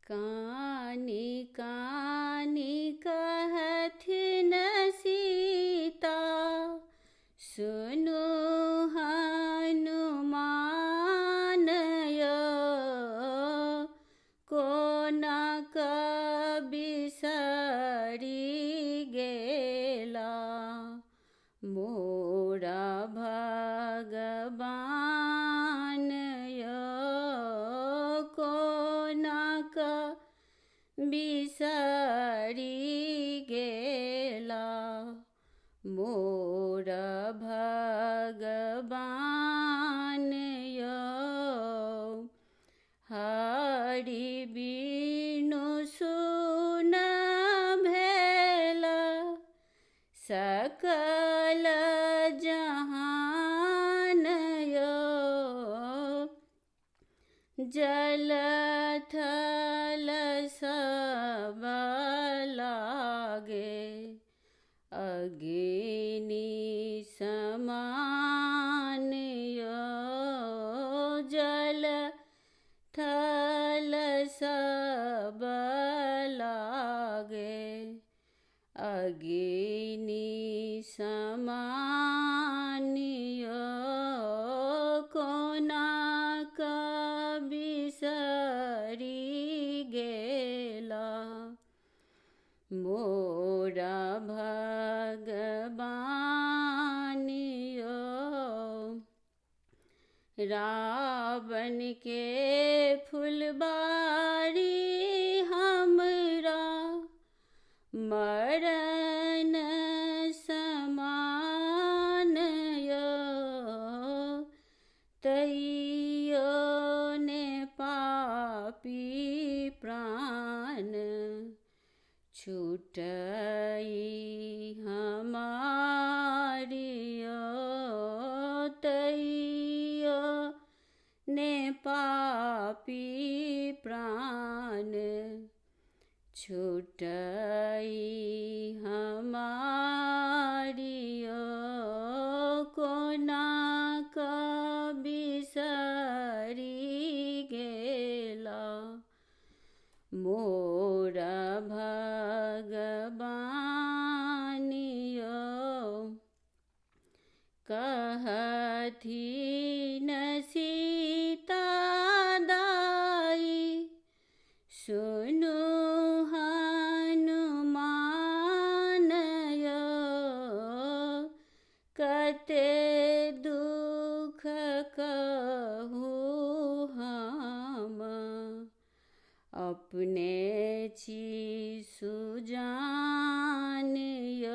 कानी कानी कहथिन सीता, सुनु हनुमान य, कोना बिसरि गेला, मोरा भगवान य, कोना बिसरि गेला, मोरा भगवान य। हरि बिनु सुन भेला, सकल जहान य, जल थल सब लागे, अग्नि समान य, जल थल सब लागे, अग्नि समान य, कोना बिसरि गेला, मोरा भगवान य। रावण के फुलबारी हमरा, मरण समान य, तैयो ने पापी प्राण, छूटई हमारी य, तैयो ने पापी प्राण, छूटई हमारी य, कोना बिसरि गेला, मोरा भगवान य। कहथिन सीता दाई, सुनु हनुमान य, कते दुख कहू हम, अपने छी सुजान य,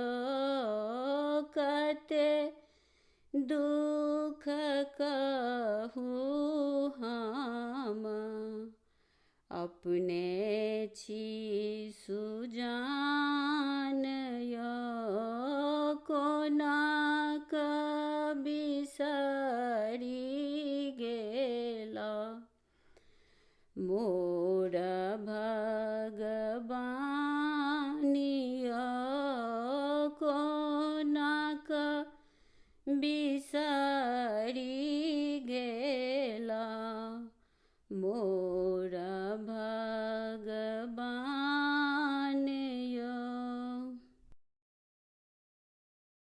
कते दुख कहू हम, अपने छी सुजान य, कोना बिसरि गेला, मोरा भगवान य, कोना बिसरि